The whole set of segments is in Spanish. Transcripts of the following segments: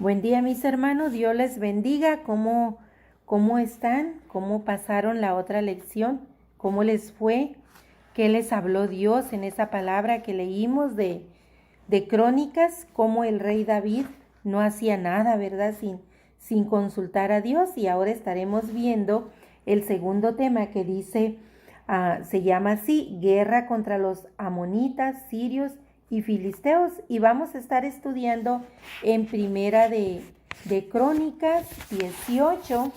Buen día, mis hermanos, Dios les bendiga. ¿Cómo están? ¿Cómo pasaron la otra lección? ¿Cómo les fue? ¿Qué les habló Dios en esa palabra que leímos de Crónicas? Cómo el rey David no hacía nada, ¿verdad? Sin consultar a Dios. Y ahora estaremos viendo el segundo tema que dice, se llama así, guerra contra los amonitas, sirios y filisteos, y vamos a estar estudiando en primera de Crónicas 18,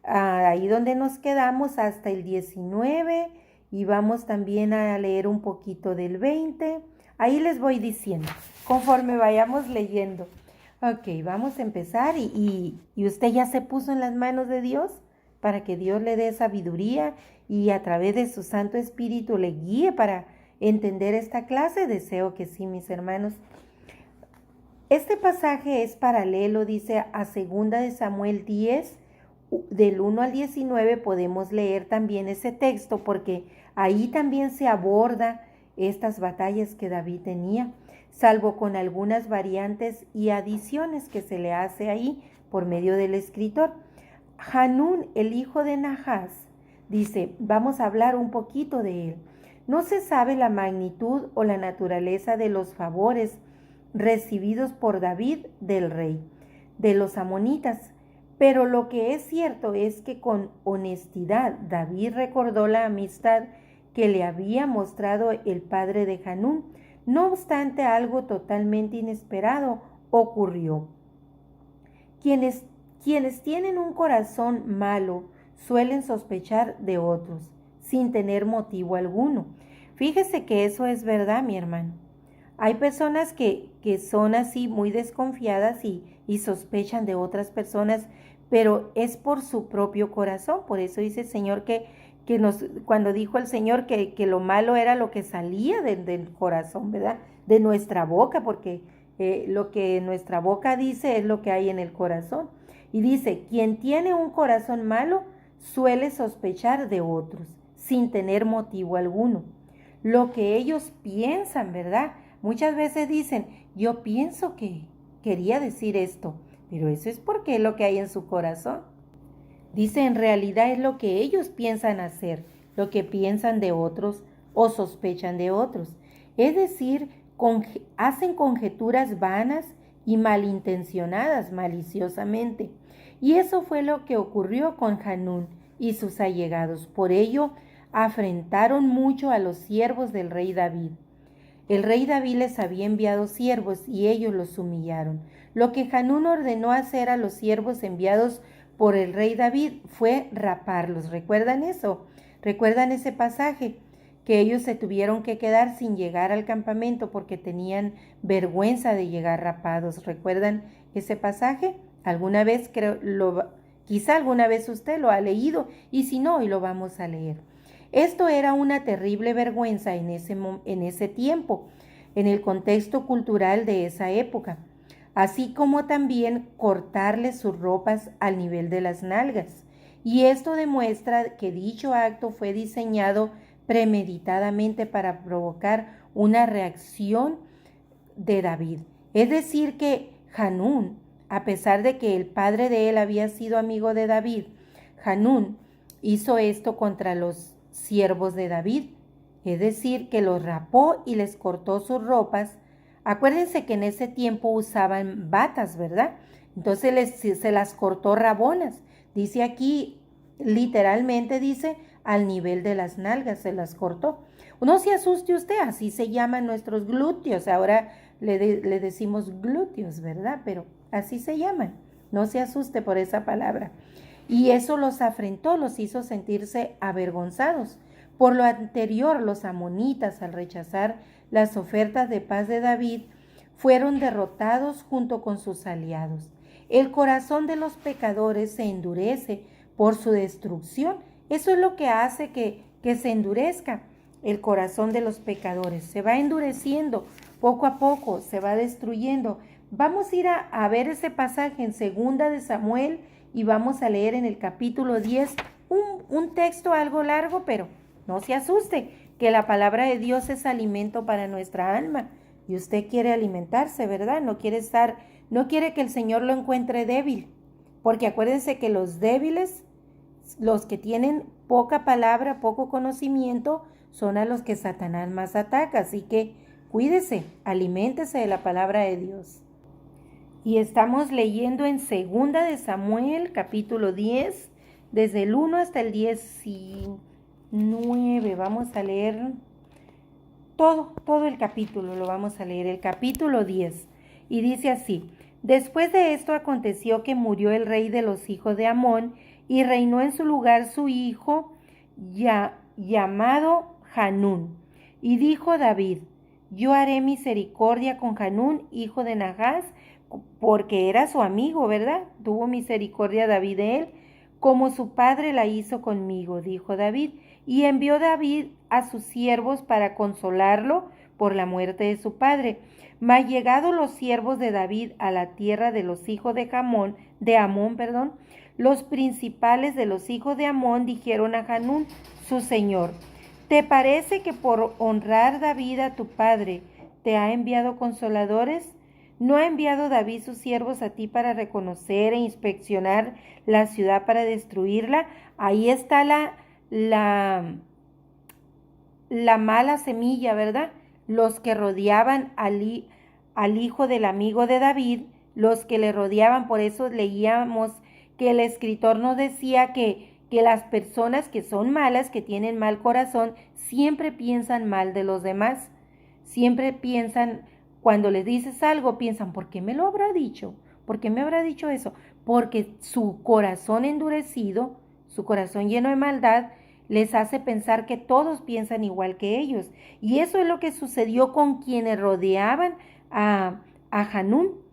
ahí donde nos quedamos hasta el 19, y vamos también a leer un poquito del 20, ahí les voy diciendo, conforme vayamos leyendo. Ok, vamos a empezar y usted ya se puso en las manos de Dios para que Dios le dé sabiduría y a través de su Santo Espíritu le guíe para entender esta clase. Deseo que sí, mis hermanos. Este pasaje es paralelo, dice, a 2 de Samuel 10, del 1 al 19. Podemos leer también ese texto porque ahí también se aborda estas batallas que David tenía, salvo con algunas variantes y adiciones que se le hace ahí por medio del escritor. Hanún, el hijo de Nahas, dice, vamos a hablar un poquito de él. No se sabe la magnitud o la naturaleza de los favores recibidos por David del rey de los amonitas, pero lo que es cierto es que con honestidad David recordó la amistad que le había mostrado el padre de Hanún. No obstante, algo totalmente inesperado ocurrió. Quienes tienen un corazón malo suelen sospechar de otros sin tener motivo alguno. Fíjese que eso es verdad, mi hermano. Hay personas que son así muy desconfiadas y sospechan de otras personas, pero es por su propio corazón. Por eso dice el Señor cuando dijo el Señor que lo malo era lo que salía del corazón, ¿verdad? De nuestra boca, porque lo que nuestra boca dice es lo que hay en el corazón. Y dice, quien tiene un corazón malo suele sospechar de otros, sin tener motivo alguno. Lo que ellos piensan, ¿verdad? Muchas veces dicen, yo pienso que quería decir esto, pero eso es porque es lo que hay en su corazón. Dice, en realidad es lo que ellos piensan hacer, lo que piensan de otros o sospechan de otros. Es decir, hacen conjeturas vanas y malintencionadas maliciosamente. Y eso fue lo que ocurrió con Hanún y sus allegados. Por ello, afrentaron mucho a los siervos del rey David. El rey David les había enviado siervos y ellos los humillaron. Lo que Hanún ordenó hacer a los siervos enviados por el rey David fue raparlos. ¿Recuerdan eso? ¿Recuerdan ese pasaje? Que ellos se tuvieron que quedar sin llegar al campamento porque tenían vergüenza de llegar rapados. ¿Recuerdan ese pasaje? Alguna vez quizá alguna vez usted lo ha leído, y si no, hoy lo vamos a leer. Esto era una terrible vergüenza en ese tiempo, en el contexto cultural de esa época, así como también cortarles sus ropas al nivel de las nalgas. Y esto demuestra que dicho acto fue diseñado premeditadamente para provocar una reacción de David. Es decir, que Hanún, a pesar de que el padre de él había sido amigo de David, Hanún hizo esto contra los siervos de David, es decir, que los rapó y les cortó sus ropas. Acuérdense que en ese tiempo usaban batas, ¿verdad? Entonces se las cortó rabonas. Dice aquí, literalmente dice, al nivel de las nalgas se las cortó. No se asuste usted, así se llaman nuestros glúteos. Ahora le decimos glúteos, ¿verdad? Pero así se llaman. No se asuste por esa palabra. Y eso los afrentó, los hizo sentirse avergonzados. Por lo anterior, los amonitas, al rechazar las ofertas de paz de David, fueron derrotados junto con sus aliados. El corazón de los pecadores se endurece por su destrucción. Eso es lo que hace que se endurezca el corazón de los pecadores. Se va endureciendo poco a poco, se va destruyendo. Vamos a ir a ver ese pasaje en 2 de Samuel y vamos a leer en el capítulo 10 un texto algo largo, pero no se asuste, que la palabra de Dios es alimento para nuestra alma. Y usted quiere alimentarse, ¿verdad? No quiere estar No quiere que el Señor lo encuentre débil, porque acuérdense que los débiles, los que tienen poca palabra, poco conocimiento, son a los que Satanás más ataca. Así que cuídese, aliméntese de la palabra de Dios. Y estamos leyendo en 2 de Samuel, capítulo 10, desde el 1 hasta el 19. Vamos a leer todo el capítulo, lo vamos a leer, el capítulo 10. Y dice así: Después de esto aconteció que murió el rey de los hijos de Amón, y reinó en su lugar su hijo llamado Hanún. Y dijo David: Yo haré misericordia con Hanún, hijo de Nahás, porque era su amigo, ¿verdad? Tuvo misericordia David de él, como su padre la hizo conmigo, dijo David. Y envió David a sus siervos para consolarlo por la muerte de su padre. Mas llegados los siervos de David a la tierra de los hijos de Amón, los principales de los hijos de Amón dijeron a Hanún, su señor: ¿Te parece que por honrar David a tu padre te ha enviado consoladores? ¿No ha enviado David sus siervos a ti para reconocer e inspeccionar la ciudad para destruirla? Ahí está la mala semilla, ¿verdad? Los que rodeaban al hijo del amigo de David, los que le rodeaban. Por eso leíamos que el escritor nos decía que las personas que son malas, que tienen mal corazón, siempre piensan mal de los demás. Siempre piensan, cuando les dices algo, piensan, ¿por qué me lo habrá dicho? ¿Por qué me habrá dicho eso? Porque su corazón endurecido, su corazón lleno de maldad, les hace pensar que todos piensan igual que ellos. Y eso es lo que sucedió con quienes rodeaban a Hanún.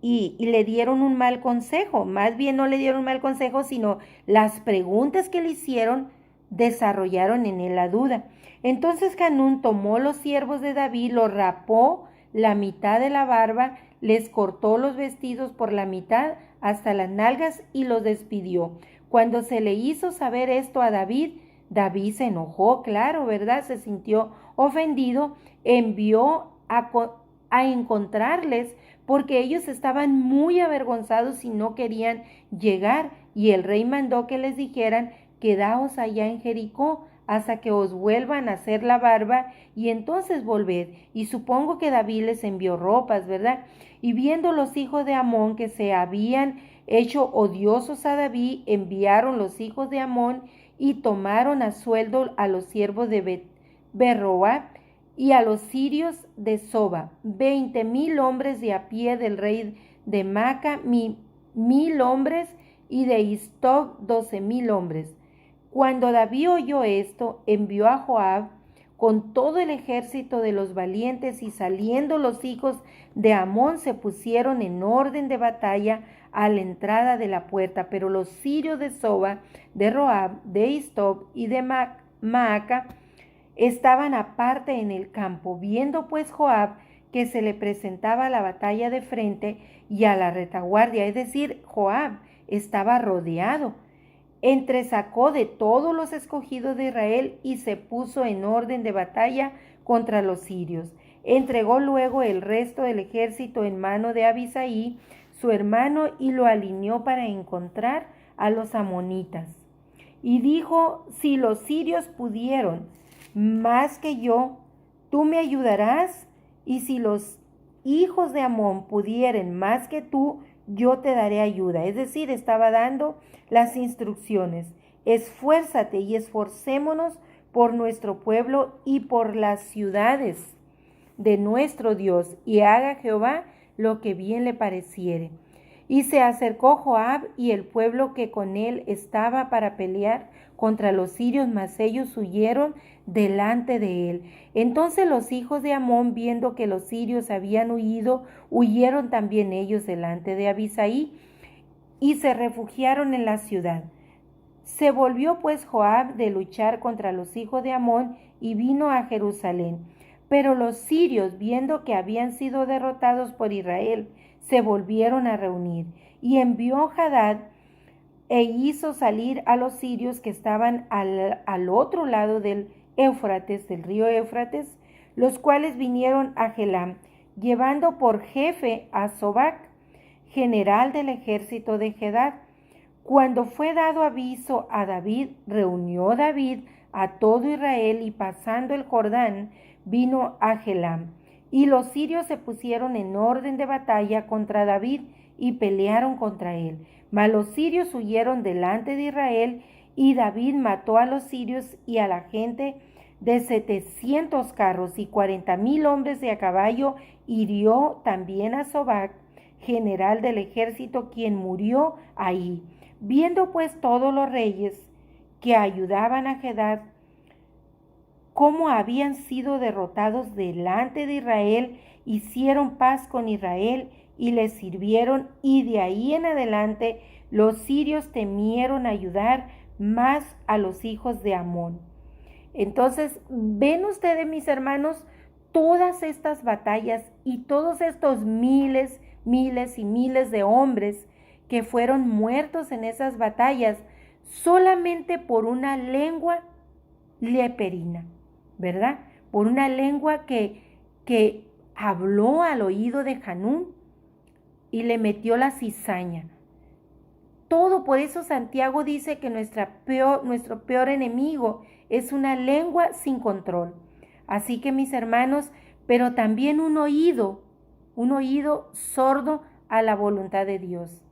Y le dieron un mal consejo. Más bien no le dieron un mal consejo, sino las preguntas que le hicieron desarrollaron en él la duda. Entonces Hanún tomó los siervos de David, los rapó la mitad de la barba, les cortó los vestidos por la mitad hasta las nalgas y los despidió. Cuando se le hizo saber esto a David, David se enojó, claro, ¿verdad? Se sintió ofendido, envió a encontrarles, porque ellos estaban muy avergonzados y no querían llegar, y el rey mandó que les dijeran: quedaos allá en Jericó hasta que os vuelvan a hacer la barba, y entonces volved. Y supongo que David les envió ropas, ¿verdad? Y viendo los hijos de Amón que se habían hecho odiosos a David, enviaron los hijos de Amón y tomaron a sueldo a los siervos de Berroa y a los sirios de Soba, 20,000 hombres de a pie del rey de Maca, 1,000 hombres, y de Istob 12,000 hombres. Cuando David oyó esto, envió a Joab con todo el ejército de los valientes, y saliendo los hijos de Amón se pusieron en orden de batalla a la entrada de la puerta. Pero los sirios de Soba, de Roab, de Istob y de Maaca estaban aparte en el campo. Viendo pues Joab que se le presentaba la batalla de frente y a la retaguardia, es decir, Joab estaba rodeado, entresacó de todos los escogidos de Israel y se puso en orden de batalla contra los sirios. Entregó luego el resto del ejército en mano de Abisaí, su hermano, y lo alineó para encontrar a los amonitas. Y dijo: si los sirios pudieron más que yo, tú me ayudarás, y si los hijos de Amón pudieren más que tú, yo te daré ayuda. Es decir, estaba dando las instrucciones: esfuérzate y esforcémonos por nuestro pueblo y por las ciudades de nuestro Dios, y haga Jehová lo que bien le pareciere. Y se acercó Joab y el pueblo que con él estaba para pelear contra los sirios, mas ellos huyeron delante de él. Entonces los hijos de Amón, viendo que los sirios habían huido, huyeron también ellos delante de Abisaí y se refugiaron en la ciudad. Se volvió pues Joab de luchar contra los hijos de Amón y vino a Jerusalén. Pero los sirios, viendo que habían sido derrotados por Israel, se volvieron a reunir, y envió Hadad e hizo salir a los sirios que estaban al otro lado del Éufrates, del río Éufrates, los cuales vinieron a Jelam, llevando por jefe a Sobac, general del ejército de Gedad. Cuando fue dado aviso a David, reunió David a todo Israel y pasando el Jordán, vino a Helam. Y los sirios se pusieron en orden de batalla contra David y pelearon contra él. Mas los sirios huyeron delante de Israel y David mató a los sirios y a la gente de 700 carros y 40,000 hombres de a caballo. Hirió también a Sobac, general del ejército, quien murió ahí. Viendo pues todos los reyes que ayudaban a Gedad, cómo habían sido derrotados delante de Israel, hicieron paz con Israel y les sirvieron, y de ahí en adelante los sirios temieron ayudar más a los hijos de Amón. Entonces, ven ustedes, mis hermanos, todas estas batallas y todos estos miles y miles de hombres que fueron muertos en esas batallas solamente por una lengua leperina, ¿verdad? Por una lengua que habló al oído de Hanún y le metió la cizaña. Todo por eso Santiago dice que nuestro peor enemigo es una lengua sin control. Así que, mis hermanos, pero también un oído sordo a la voluntad de Dios.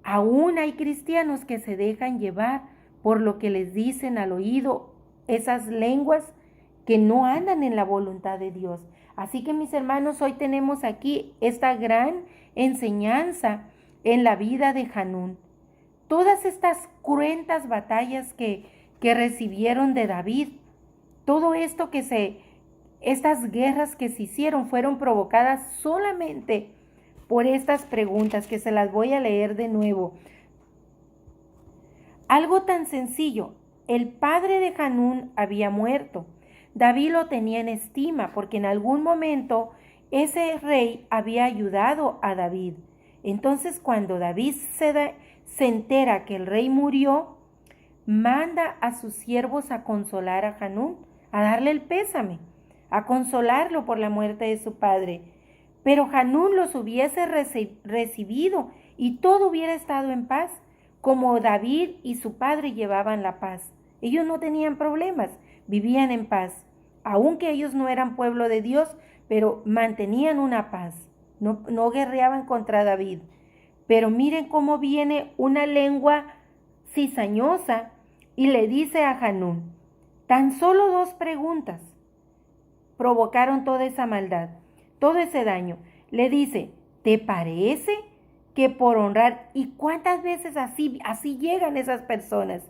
Aún hay cristianos que se dejan llevar por lo que les dicen al oído esas lenguas que no andan en la voluntad de Dios. Así que, mis hermanos, hoy tenemos aquí esta gran enseñanza en la vida de Hanún. Todas estas cruentas batallas que recibieron de David, todo esto estas guerras que se hicieron fueron provocadas solamente por estas preguntas que se las voy a leer de nuevo. Algo tan sencillo, el padre de Hanún había muerto. David lo tenía en estima porque en algún momento ese rey había ayudado a David. Entonces, cuando David se entera que el rey murió, manda a sus siervos a consolar a Hanún, a darle el pésame, a consolarlo por la muerte de su padre. Pero Hanún los hubiese recibido y todo hubiera estado en paz, como David y su padre llevaban la paz. Ellos no tenían problemas, vivían en paz, aunque ellos no eran pueblo de Dios, pero mantenían una paz, no guerreaban contra David. Pero miren cómo viene una lengua cizañosa y le dice a Hanún, tan solo 2 preguntas provocaron toda esa maldad, todo ese daño. Le dice, ¿te parece que por honrar? ¿Y cuántas veces así llegan esas personas?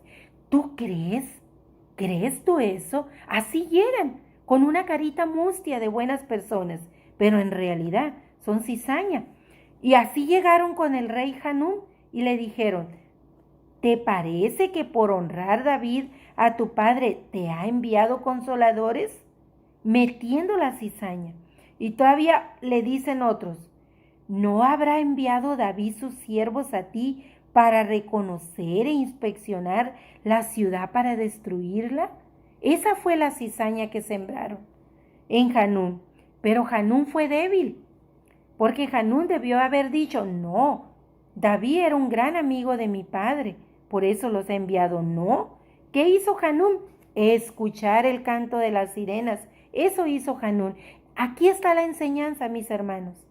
¿Tú crees? ¿Crees tú eso? Así llegan, con una carita mustia de buenas personas, pero en realidad son cizaña. Y así llegaron con el rey Hanún y le dijeron, ¿te parece que por honrar David a tu padre te ha enviado consoladores? Metiendo la cizaña. Y todavía le dicen otros, ¿no habrá enviado David sus siervos a ti para reconocer e inspeccionar la ciudad para destruirla? Esa fue la cizaña que sembraron en Hanún. Pero Hanún fue débil, porque Hanún debió haber dicho, no, David era un gran amigo de mi padre, por eso los he enviado. No, ¿qué hizo Hanún? Escuchar el canto de las sirenas. Eso hizo Hanún. Aquí está la enseñanza, mis hermanos.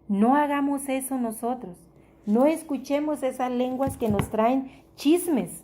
No hagamos eso nosotros. No escuchemos esas lenguas que nos traen chismes.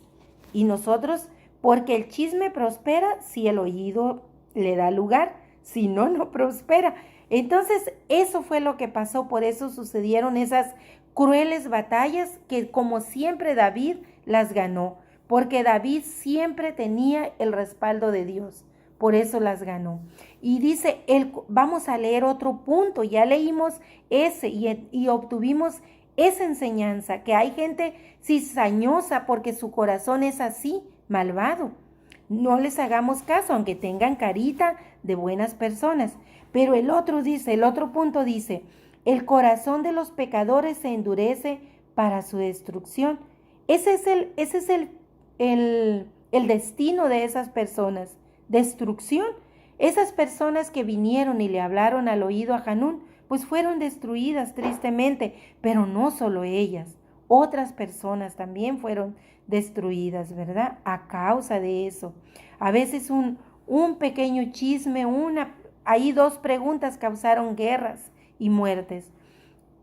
Y nosotros, porque el chisme prospera si el oído le da lugar, si no, no prospera. Entonces, eso fue lo que pasó, por eso sucedieron esas crueles batallas que, como siempre, David las ganó, porque David siempre tenía el respaldo de Dios. Por eso las ganó. Y dice, vamos a leer otro punto, ya leímos ese y obtuvimos esa enseñanza, que hay gente cizañosa porque su corazón es así, malvado. No les hagamos caso, aunque tengan carita de buenas personas. Pero el otro punto dice, el corazón de los pecadores se endurece para su destrucción. Ese es el destino de esas personas. Destrucción. Esas personas que vinieron y le hablaron al oído a Hanún, pues fueron destruidas tristemente, pero no solo ellas, otras personas también fueron destruidas, ¿verdad? A causa de eso. A veces un pequeño chisme, ahí 2 preguntas causaron guerras y muertes.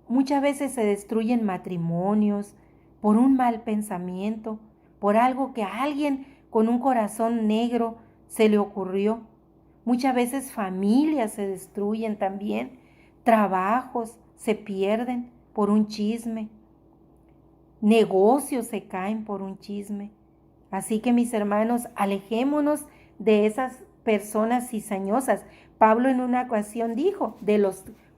Muchas veces se destruyen matrimonios por un mal pensamiento, por algo que a alguien con un corazón negro se le ocurrió. Muchas veces familias se destruyen también, trabajos se pierden por un chisme, negocios se caen por un chisme. Así que mis hermanos, alejémonos de esas personas cizañosas. Pablo en una ocasión dijo,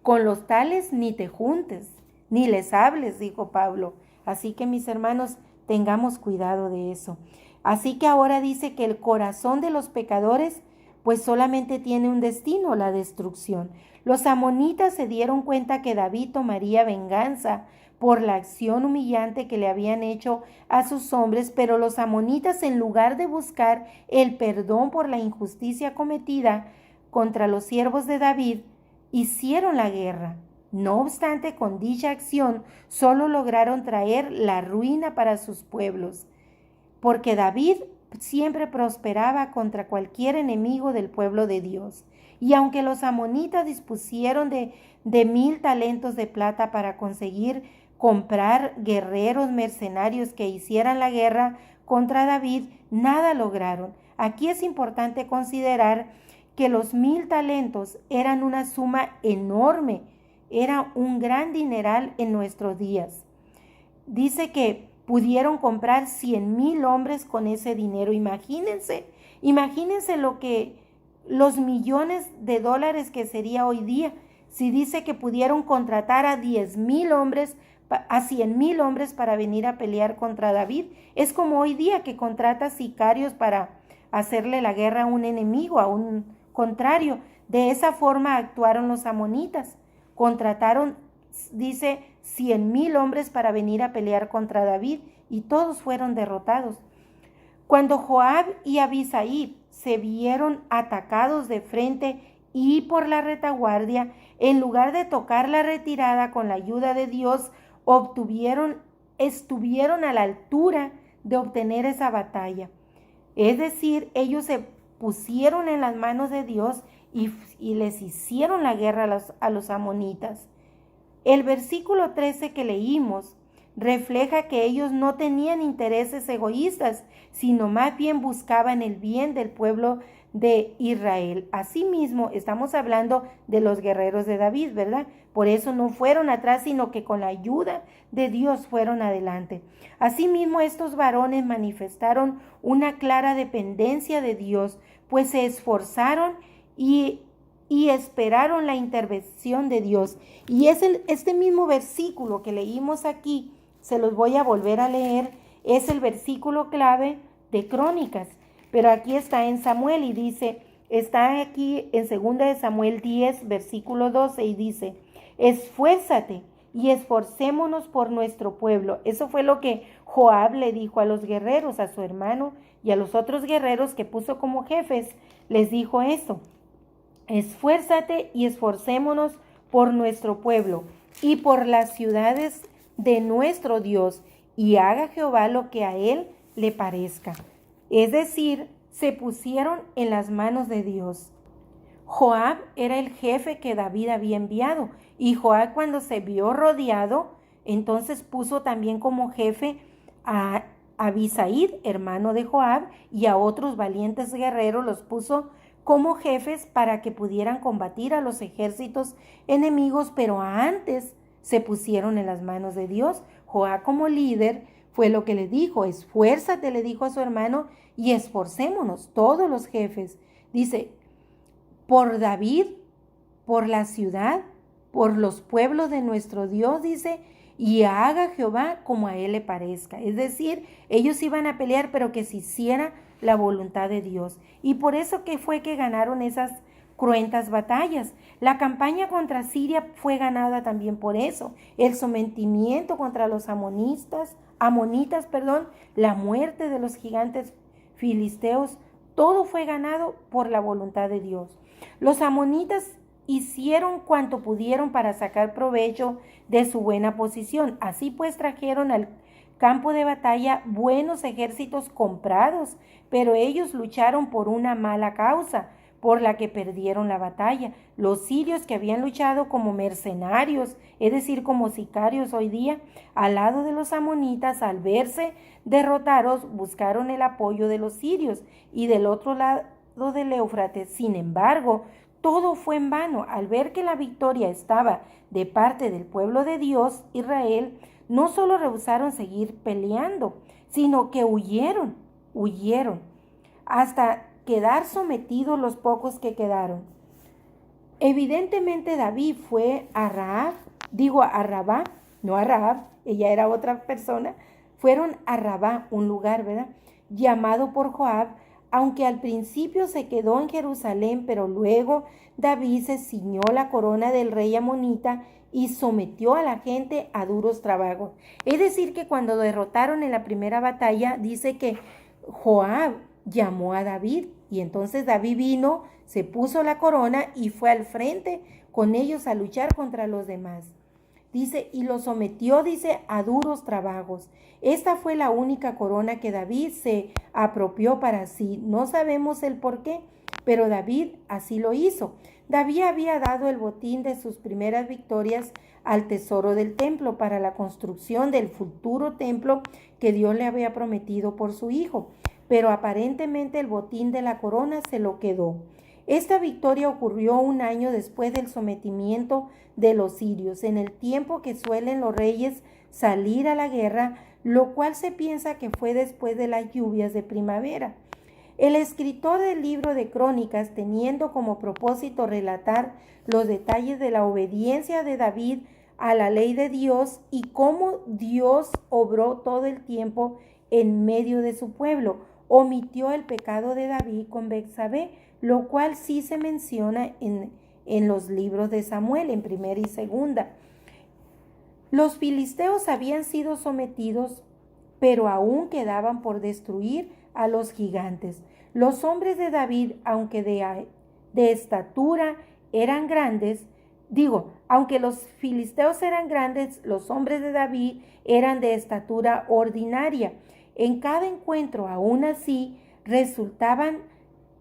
con los tales ni te juntes, ni les hables, dijo Pablo. Así que mis hermanos, tengamos cuidado de eso. Así que ahora dice que el corazón de los pecadores pues solamente tiene un destino, la destrucción. Los amonitas se dieron cuenta que David tomaría venganza por la acción humillante que le habían hecho a sus hombres, pero los amonitas, en lugar de buscar el perdón por la injusticia cometida contra los siervos de David, hicieron la guerra. No obstante, con dicha acción solo lograron traer la ruina para sus pueblos, porque David siempre prosperaba contra cualquier enemigo del pueblo de Dios. Y aunque los amonitas dispusieron de 1000 talentos de plata para conseguir comprar guerreros mercenarios que hicieran la guerra contra David, nada lograron. Aquí es importante considerar que los 1000 talentos eran una suma enorme, era un gran dineral en nuestros días. Dice que pudieron comprar 100,000 hombres con ese dinero. Imagínense los millones de dólares que sería hoy día. Si dice que pudieron contratar a 10,000 hombres, a 100,000 hombres para venir a pelear contra David, es como hoy día que contrata sicarios para hacerle la guerra a un enemigo, a un contrario. De esa forma actuaron los amonitas. Contrataron, dice, 100,000 hombres para venir a pelear contra David, y todos fueron derrotados. Cuando Joab y Abisai se vieron atacados de frente y por la retaguardia, en lugar de tocar la retirada con la ayuda de Dios, estuvieron a la altura de obtener esa batalla. Es decir, ellos se pusieron en las manos de Dios y les hicieron la guerra a los amonitas. El versículo 13 que leímos refleja que ellos no tenían intereses egoístas, sino más bien buscaban el bien del pueblo de Israel. Asimismo, estamos hablando de los guerreros de David, ¿verdad? Por eso no fueron atrás, sino que con la ayuda de Dios fueron adelante. Asimismo, estos varones manifestaron una clara dependencia de Dios, pues se esforzaron y esperaron la intervención de Dios. Y es este mismo versículo que leímos aquí, se los voy a volver a leer, es el versículo clave de Crónicas, pero aquí está en Samuel y dice, está aquí en 2 de Samuel 10, versículo 12, y dice, esfuérzate y esforcémonos por nuestro pueblo. Eso fue lo que Joab le dijo a los guerreros, a su hermano y a los otros guerreros que puso como jefes, les dijo eso. Esfuérzate y esforcémonos por nuestro pueblo y por las ciudades de nuestro Dios, y haga Jehová lo que a él le parezca. Es decir, se pusieron en las manos de Dios. Joab era el jefe que David había enviado, y Joab, cuando se vio rodeado, entonces puso también como jefe a Abisai, hermano de Joab, y a otros valientes guerreros los puso como jefes para que pudieran combatir a los ejércitos enemigos, pero antes se pusieron en las manos de Dios. Joab, como líder, fue lo que le dijo, esfuérzate, le dijo a su hermano, y esforcémonos, todos los jefes. Dice, por David, por la ciudad, por los pueblos de nuestro Dios, dice, y haga Jehová como a él le parezca. Es decir, ellos iban a pelear, pero que se hiciera la voluntad de Dios. Y por eso que fue que ganaron esas cruentas batallas. La campaña contra Siria fue ganada también por eso. El sometimiento contra los amonitas, la muerte de los gigantes filisteos, todo fue ganado por la voluntad de Dios. Los amonitas hicieron cuanto pudieron para sacar provecho de su buena posición. Así pues trajeron al campo de batalla buenos ejércitos comprados, pero ellos lucharon por una mala causa, por la que perdieron la batalla. Los sirios, que habían luchado como mercenarios, es decir, como sicarios hoy día, al lado de los amonitas, al verse derrotados, buscaron el apoyo de los sirios y del otro lado del Éufrates. Sin embargo, todo fue en vano. Al ver que la victoria estaba de parte del pueblo de Dios, Israel, no solo rehusaron seguir peleando, sino que huyeron hasta quedar sometidos los pocos que quedaron. Evidentemente David fue a Rabá, no a Rahab, ella era otra persona, fueron a Rabá, un lugar, ¿verdad?, llamado por Joab, aunque al principio se quedó en Jerusalén, pero luego David se ciñó la corona del rey amonita y sometió a la gente a duros trabajos. Es decir, que cuando derrotaron en la primera batalla, dice que Joab llamó a David y entonces David vino, se puso la corona y fue al frente con ellos a luchar contra los demás. Dice, y lo sometió, dice, a duros trabajos. Esta fue la única corona que David se apropió para sí. No sabemos el por qué, pero David así lo hizo. David había dado el botín de sus primeras victorias al tesoro del templo para la construcción del futuro templo que Dios le había prometido por su hijo, pero aparentemente el botín de la corona se lo quedó. Esta victoria ocurrió un año después del sometimiento de los sirios, en el tiempo que suelen los reyes salir a la guerra, lo cual se piensa que fue después de las lluvias de primavera. El escritor del libro de Crónicas, teniendo como propósito relatar los detalles de la obediencia de David a la ley de Dios y cómo Dios obró todo el tiempo en medio de su pueblo, omitió el pecado de David con Betsabé, lo cual sí se menciona en los libros de Samuel, en primera y segunda. Los filisteos habían sido sometidos, pero aún quedaban por destruir a los gigantes. Los hombres de David, aunque de estatura eran grandes, aunque los filisteos eran grandes, los hombres de David eran de estatura ordinaria. En cada encuentro, aún así, resultaban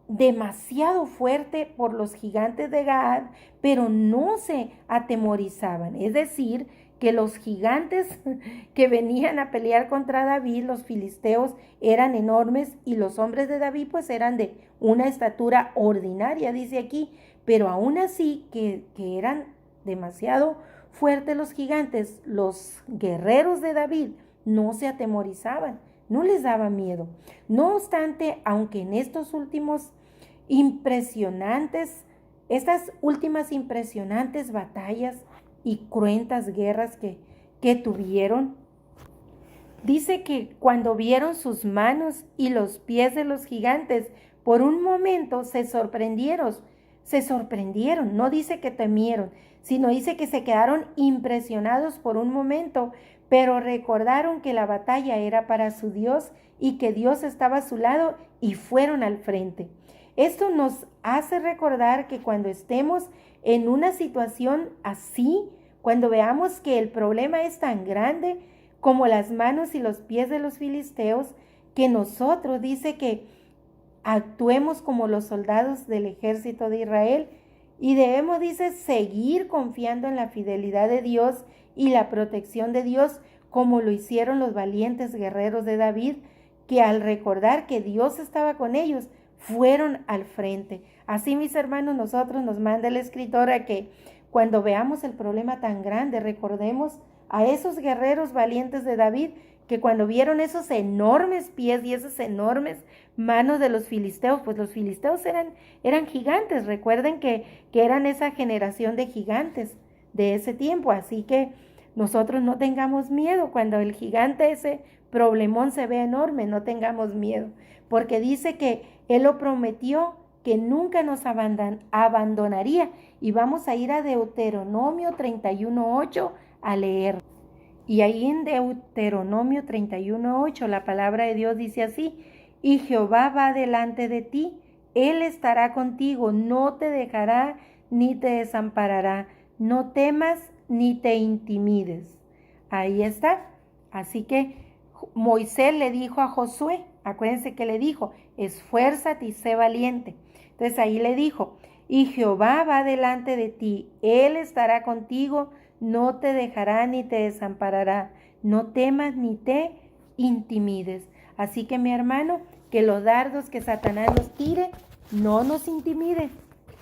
demasiado fuerte por los gigantes de Gad, pero no se atemorizaban. Es decir, que los gigantes que venían a pelear contra David, los filisteos, eran enormes y los hombres de David pues eran de una estatura ordinaria, dice aquí, pero aún así que eran demasiado fuertes los gigantes, los guerreros de David no se atemorizaban, no les daba miedo. No obstante, aunque en estas últimas impresionantes batallas y cruentas guerras que tuvieron, dice que cuando vieron sus manos y los pies de los gigantes, por un momento se sorprendieron, no dice que temieron, sino dice que se quedaron impresionados por un momento, pero recordaron que la batalla era para su Dios y que Dios estaba a su lado y fueron al frente. Esto nos hace recordar que cuando estemos en una situación así, cuando veamos que el problema es tan grande como las manos y los pies de los filisteos, que nosotros dice que actuemos como los soldados del ejército de Israel y debemos, dice, seguir confiando en la fidelidad de Dios y la protección de Dios, como lo hicieron los valientes guerreros de David, que al recordar que Dios estaba con ellos, fueron al frente. Así, mis hermanos, nosotros nos manda el escritor a que cuando veamos el problema tan grande, recordemos a esos guerreros valientes de David, que cuando vieron esos enormes pies y esas enormes manos de los filisteos, pues los filisteos eran gigantes. Recuerden que eran esa generación de gigantes de ese tiempo. Así que nosotros no tengamos miedo cuando el gigante, ese problemón, se ve enorme, no tengamos miedo, porque dice que Él lo prometió, que nunca nos abandonaría. Y vamos a ir a Deuteronomio 31:8 a leer. Y ahí en Deuteronomio 31:8 la palabra de Dios dice así: y Jehová va delante de ti, Él estará contigo, no te dejará ni te desamparará. No temas ni te intimides. Ahí está. Así que Moisés le dijo a Josué, acuérdense que le dijo, esfuérzate y sé valiente. Entonces ahí le dijo, y Jehová va delante de ti, Él estará contigo, no te dejará ni te desamparará. No temas ni te intimides. Así que mi hermano, que los dardos que Satanás nos tire no nos intimiden.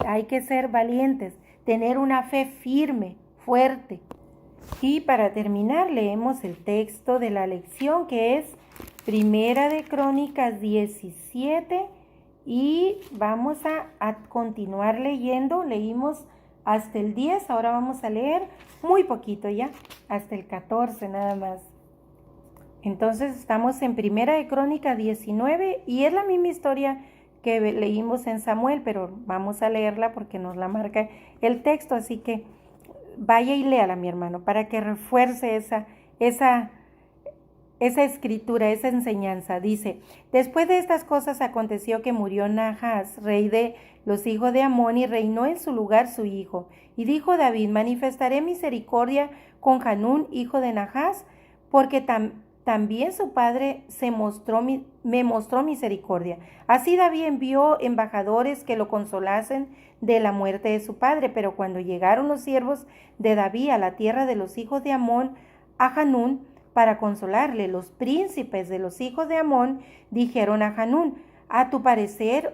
Hay que ser valientes, tener una fe firme, fuerte. Y para terminar, leemos el texto de la lección, que es Primera de Crónicas 17, y vamos a continuar leyendo. Leímos hasta el 10, ahora vamos a leer muy poquito ya, hasta el 14 nada más. Entonces estamos en Primera de Crónicas 19 y es la misma historia que leímos en Samuel, pero vamos a leerla porque nos la marca el texto, así que vaya y léala, mi hermano, para que refuerce esa escritura, esa enseñanza. Dice, después de estas cosas aconteció que murió Nahash, rey de los hijos de Amón, y reinó en su lugar su hijo. Y dijo David, manifestaré misericordia con Hanún, hijo de Nahash, porque también su padre me mostró misericordia. Así David envió embajadores que lo consolasen de la muerte de su padre, pero cuando llegaron los siervos de David a la tierra de los hijos de Amón, a Hanún, para consolarle, los príncipes de los hijos de Amón dijeron a Hanún, a tu parecer,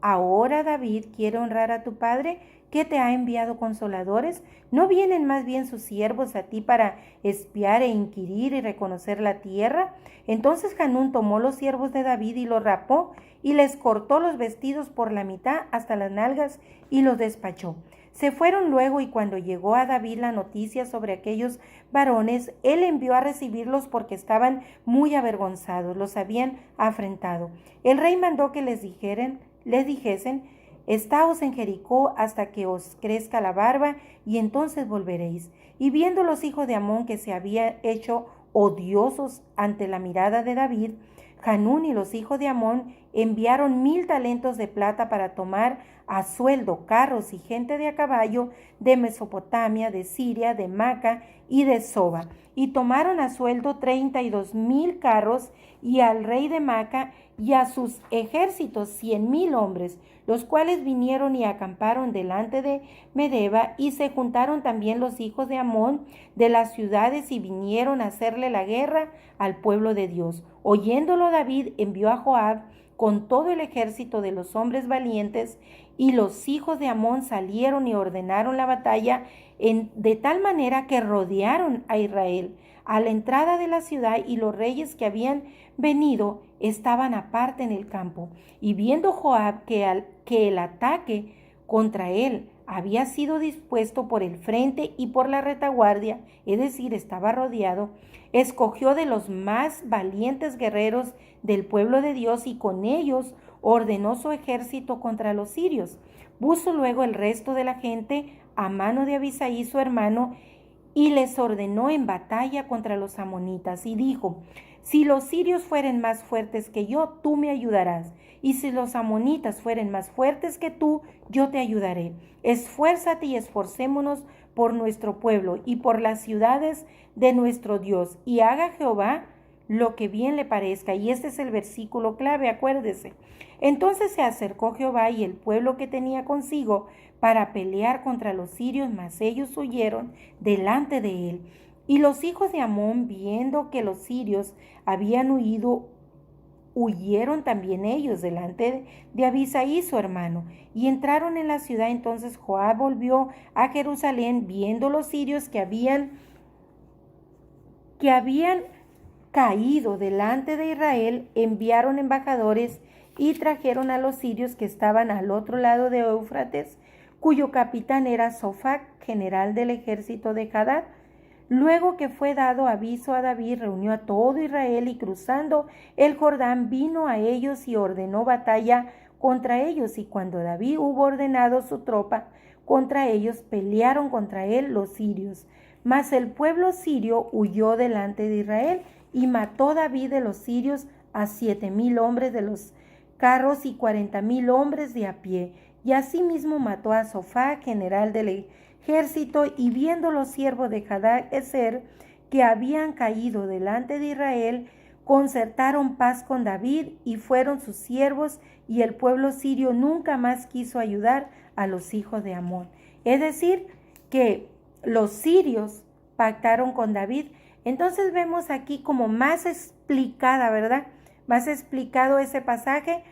ahora David quiere honrar a tu padre, que te ha enviado consoladores. ¿No vienen más bien sus siervos a ti para espiar e inquirir y reconocer la tierra? Entonces Hanún tomó los siervos de David y los rapó, y les cortó los vestidos por la mitad hasta las nalgas y los despachó. Se fueron luego, y cuando llegó a David la noticia sobre aquellos varones, él envió a recibirlos porque estaban muy avergonzados, los habían afrentado. El rey mandó que les dijesen, estaos en Jericó hasta que os crezca la barba, y entonces volveréis. Y viendo los hijos de Amón que se habían hecho odiosos ante la mirada de David, Hanún y los hijos de Amón enviaron 1000 talentos de plata para tomar a sueldo carros y gente de a caballo de Mesopotamia, de Siria, de Maca y de Soba. Y tomaron a sueldo 32,000 carros, y al rey de Maca y a sus ejércitos 100,000 hombres, los cuales vinieron y acamparon delante de Medeba, y se juntaron también los hijos de Amón de las ciudades y vinieron a hacerle la guerra al pueblo de Dios. Oyéndolo David envió a Joab con todo el ejército de los hombres valientes, y los hijos de Amón salieron y ordenaron la batalla de tal manera que rodearon a Israel a la entrada de la ciudad, y los reyes que habían venido estaban aparte en el campo. Y viendo Joab que el ataque contra él había sido dispuesto por el frente y por la retaguardia, es decir, estaba rodeado, escogió de los más valientes guerreros del pueblo de Dios, y con ellos ordenó su ejército contra los sirios. Puso luego el resto de la gente a mano de Abisaí su hermano, y les ordenó en batalla contra los amonitas, y dijo, si los sirios fueren más fuertes que yo, tú me ayudarás, y si los amonitas fueren más fuertes que tú, yo te ayudaré. Esfuérzate y esforcémonos por nuestro pueblo y por las ciudades de nuestro Dios, y haga Jehová lo que bien le parezca. Y este es el versículo clave, acuérdese. Entonces se acercó Jehová y el pueblo que tenía consigo para pelear contra los sirios, mas ellos huyeron delante de él. Y los hijos de Amón, viendo que los sirios habían huido, huyeron también ellos delante de Abisaí su hermano, y entraron en la ciudad. Entonces Joab volvió a Jerusalén, viendo los sirios que habían caído delante de Israel, enviaron embajadores y trajeron a los sirios que estaban al otro lado de Éufrates, cuyo capitán era Sofac, general del ejército de Hadad. Luego que fue dado aviso a David, reunió a todo Israel, y cruzando el Jordán vino a ellos y ordenó batalla contra ellos. Y cuando David hubo ordenado su tropa contra ellos, pelearon contra él los sirios. Mas el pueblo sirio huyó delante de Israel, y mató David de los sirios a 7,000 hombres de los carros y 40,000 hombres de a pie. y asimismo mató a Sofá, general del ejército, y viendo los siervos de Hadadezer que habían caído delante de Israel, concertaron paz con David y fueron sus siervos, y el pueblo sirio nunca más quiso ayudar a los hijos de Amón. Es decir, que los sirios pactaron con David. Entonces vemos aquí como más explicada, ¿verdad? Más explicado ese pasaje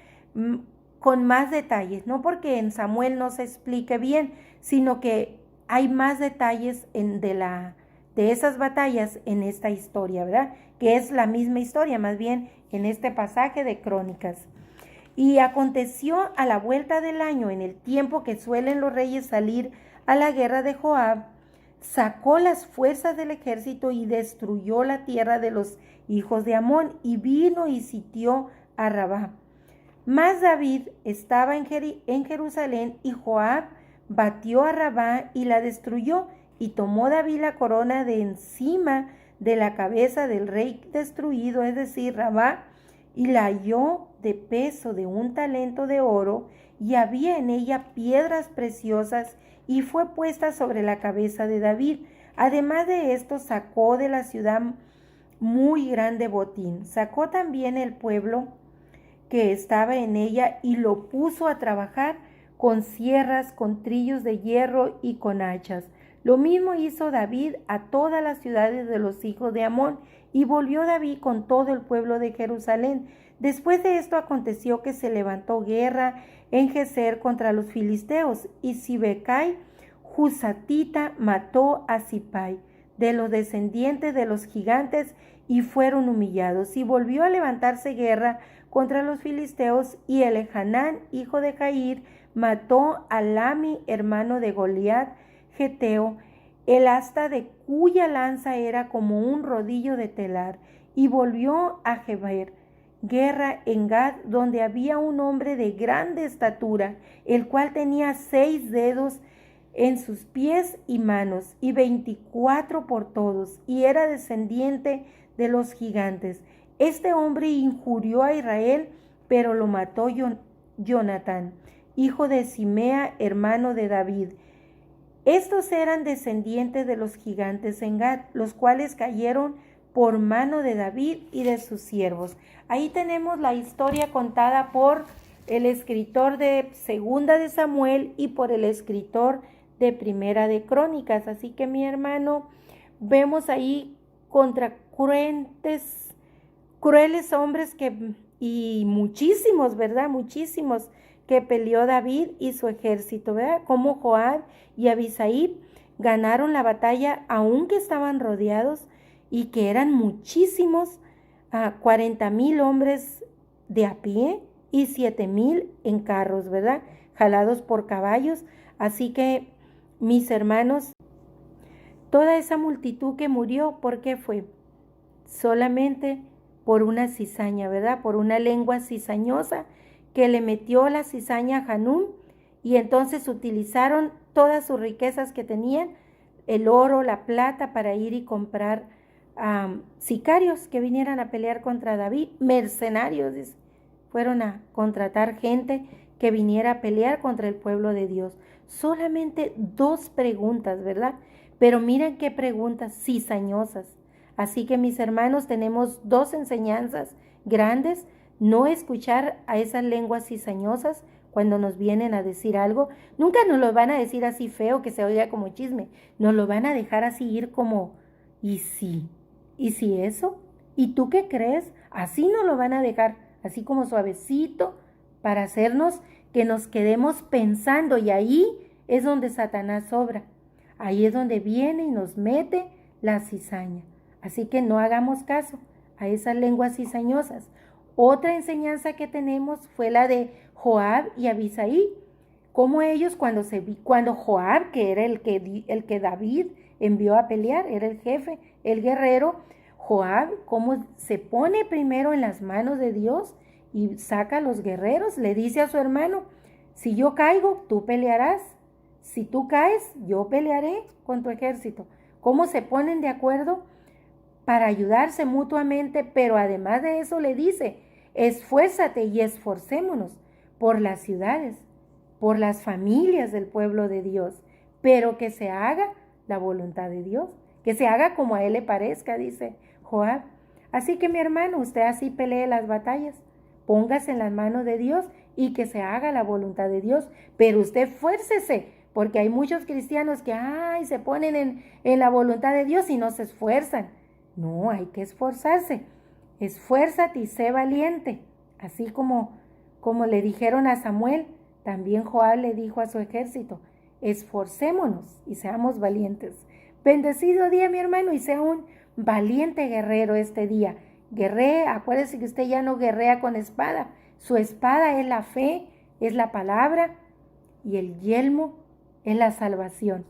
con más detalles, no porque en Samuel no se explique bien, sino que hay más detalles de esas batallas en esta historia, ¿verdad? Que es la misma historia, más bien en este pasaje de Crónicas. Y aconteció a la vuelta del año, en el tiempo que suelen los reyes salir a la guerra, de Joab sacó las fuerzas del ejército y destruyó la tierra de los hijos de Amón, y vino y sitió a Rabá. Mas David estaba en Jerusalén, y Joab batió a Rabá y la destruyó, y tomó David la corona de encima de la cabeza del rey destruido, es decir, Rabá, y la halló de peso de 1 talento de oro, y había en ella piedras preciosas, y fue puesta sobre la cabeza de David. Además de esto, sacó de la ciudad muy grande botín. Sacó también el pueblo que estaba en ella y lo puso a trabajar con sierras, con trillos de hierro y con hachas. Lo mismo hizo David a todas las ciudades de los hijos de Amón, y volvió David con todo el pueblo de Jerusalén. Después de esto aconteció que se levantó guerra en Gezer contra los filisteos, y Sibecai Husatita mató a Sipai, de los descendientes de los gigantes, y fueron humillados. Y volvió a levantarse guerra contra los filisteos, y Elhanán, hijo de Jair, mató a Lami, hermano de Goliat, Geteo, el asta de cuya lanza era como un rodillo de telar. Y volvió a Geber guerra en Gad, donde había un hombre de grande estatura, el cual tenía 6 dedos en sus pies y manos, y 24 por todos, y era descendiente de los gigantes. Este hombre injurió a Israel, pero lo mató Jonatán, hijo de Simea, hermano de David. Estos eran descendientes de los gigantes en Gad, los cuales cayeron por mano de David y de sus siervos. Ahí tenemos la historia contada por el escritor de Segunda de Samuel y por el escritor de Primera de Crónicas. Así que, mi hermano, vemos ahí contra crueles hombres y muchísimos, ¿verdad? Muchísimos que peleó David y su ejército, ¿verdad? Como Joab y Abisai ganaron la batalla aunque estaban rodeados, y que eran muchísimos, 40,000 hombres de a pie y 7,000 en carros, ¿verdad? Jalados por caballos. Así que, mis hermanos, toda esa multitud que murió, ¿por qué fue? Solamente por una cizaña, ¿verdad? Por una lengua cizañosa que le metió la cizaña a Hanún, y entonces utilizaron todas sus riquezas que tenían, el oro, la plata, para ir y comprar sicarios que vinieran a pelear contra David, mercenarios, dice. Fueron a contratar gente que viniera a pelear contra el pueblo de Dios. Solamente 2 preguntas, ¿verdad? Pero miren qué preguntas cizañosas. Así que, mis hermanos, tenemos 2 enseñanzas grandes: no escuchar a esas lenguas cizañosas cuando nos vienen a decir algo. Nunca nos lo van a decir así feo que se oiga como chisme, nos lo van a dejar así ir como, ¿y sí? ¿Y si eso? ¿Y tú qué crees? Así nos lo van a dejar, así como suavecito, para hacernos que nos quedemos pensando, y ahí es donde Satanás obra. Ahí es donde viene y nos mete la cizaña. Así que no hagamos caso a esas lenguas cizañosas. Otra enseñanza que tenemos fue la de Joab y Abisai. Como ellos cuando Joab, que era el que David envió a pelear, era el jefe, el guerrero, Joab, cómo se pone primero en las manos de Dios y saca a los guerreros, le dice a su hermano: si yo caigo, tú pelearás; si tú caes, yo pelearé con tu ejército. Cómo se ponen de acuerdo para ayudarse mutuamente, pero además de eso le dice: esfuérzate y esforcémonos por las ciudades, por las familias del pueblo de Dios, pero que se haga la voluntad de Dios, que se haga como a Él le parezca, dice Joab. Así que mi hermano, usted así pelee las batallas, póngase en las manos de Dios y que se haga la voluntad de Dios, pero usted esfuércese, porque hay muchos cristianos que se ponen en la voluntad de Dios y no se esfuerzan. No, hay que esforzarse. Esfuérzate y sé valiente. Así como le dijeron a Samuel, también Joab le dijo a su ejército, esforcémonos y seamos valientes. Bendecido día, mi hermano, y sea un valiente guerrero este día. Guerree, acuérdese que usted ya no guerrea con espada. Su espada es la fe, es la palabra, y el yelmo es la salvación.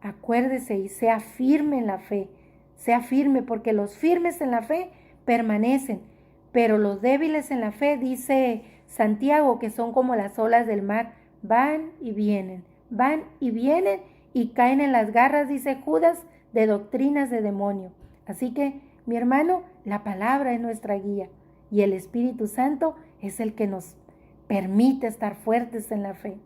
Acuérdese y sea firme en la fe. Sea firme, porque los firmes en la fe permanecen, pero los débiles en la fe, dice Santiago, que son como las olas del mar, van y vienen y caen en las garras, dice Judas, de doctrinas de demonio. Así que, mi hermano, la palabra es nuestra guía y el Espíritu Santo es el que nos permite estar fuertes en la fe.